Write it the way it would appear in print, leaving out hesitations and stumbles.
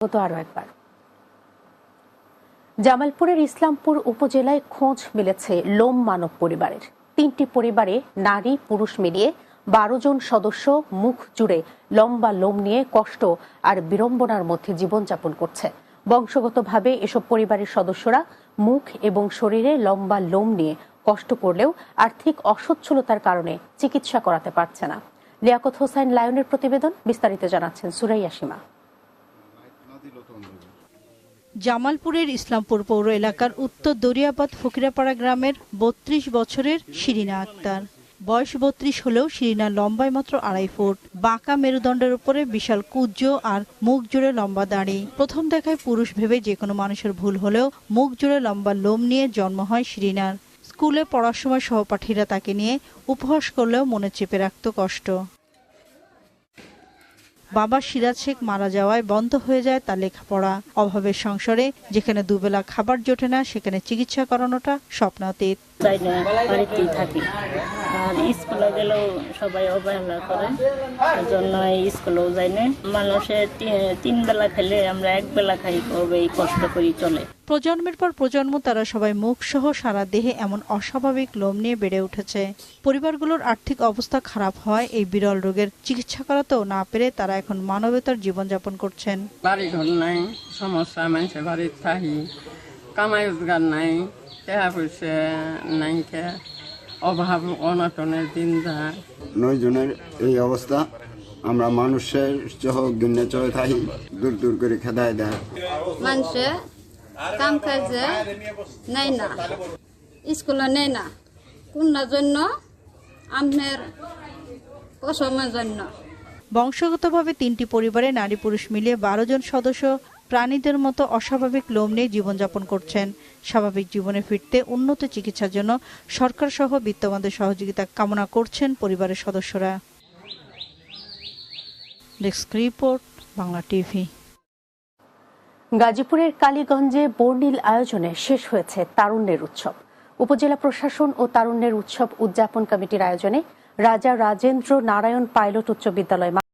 আরো একবার জামালপুরের ইসলামপুর উপজেলায় খোঁজ মিলেছে লোম মানব পরিবারের। ৩টি পরিবারে নারী পুরুষ মিলিয়ে ১২ জন সদস্য মুখ জুড়ে লম্বা লোম নিয়ে কষ্ট আর বিড়ম্বনার মধ্যে জীবনযাপন করছে। বংশগতভাবে এসব পরিবারের সদস্যরা মুখ এবং শরীরে লম্বা লোম নিয়ে কষ্ট করলেও আর্থিক অসচ্ছলতার কারণে চিকিৎসা করাতে পারছে না। লিয়াকত হোসাইন লায়নের প্রতিবেদন, বিস্তারিত জানাচ্ছেন সুরাইয়া সীমা। জামালপুরের ইসলামপুর পৌর এলাকার উত্তর দরিয়াবাদ ফকিরাপাড়া গ্রামের ৩২ বছরের শিরিনা আক্তার। বয়স ৩২ হলেও শিরিনা লম্বায় মাত্র ২.৫ ফুট। বাঁকা মেরুদণ্ডের উপরে বিশাল কুজ্জ আর মুখ জুড়ে লম্বা দাড়ি। প্রথম দেখায় পুরুষ ভেবে যে কোনো মানুষের ভুল হলেও মুখ জুড়ে লম্বা লোম নিয়ে জন্ম হয় শিরিনার। স্কুলে পড়ার সময় সহপাঠীরা তাকে নিয়ে উপহাস করলেও মনে চেপে রাখত কষ্ট। বাবা সিরাজ শেখ মারা যাওয়ায় বন্ধ হয়ে যায় তার লেখাপড়া। অভাবের সংসারে যেখানে দুবেলা খাবার জোটে না, সেখানে চিকিৎসা করানোটা স্বপ্নাতীত। বাড়িতেই থাকি আর স্কুলে গেলেও সবাই অবহেলা করে, এজন্য স্কুলেও যাই না। মানুষের ৩ বেলা খেলে আমরা 1 বেলা খাই, এই কষ্ট করি চলে। প্রজন্মের পর প্রজন্ম তারা সবাই মুখ সহ সারা দেহে এমন অস্বাভাবিক লোম নিয়ে বেড়ে উঠেছে। পরিবারগুলোর আর্থিক অবস্থা খারাপ হয় এই বিরল রোগের চিকিৎসা করাতেও না পেরে তারা এখন মানবেতর জীবনযাপন করছেন। বাড়ি ঘর নাই, সমস্যা, মানুষের বাড়ির থাকি, কামাই রোজগার নাই, টাকা পয়সা নাই, অভাব অনটনের দিন যায়। 9 জনের এই অবস্থা। আমরা মানুষের চোখে চলে থাকি, দূর দূর করে খেদায় দেয়। মানুষে কাম কাজে নেয় না, স্কুলে নেয় না, কোনটার জন্য? আমের পশমের জন্য। বংশগতভাবে 3টি পরিবারে নারী পুরুষ মিলিয়ে 12 জন সদস্য প্রাণীদের মতো অস্বাভাবিক লোম নিয়ে জীবনযাপন করছেন। স্বাভাবিক জীবনে ফিরতে উন্নত চিকিৎসার জন্য সরকার সহ বিত্তবানদের সহযোগিতা কামনা করছেন পরিবারের সদস্যরা। Desk report, Bangla TV. গাজীপুরের কালীগঞ্জে বর্ণিল আয়োজনে শেষ হয়েছে তারুণ্যের উৎসব। উপজেলা প্রশাসন ও তারুণ্যের উৎসব উদযাপন কমিটির আয়োজনে রাজা রাজেন্দ্র নারায়ণ পাইলট উচ্চ বিদ্যালয়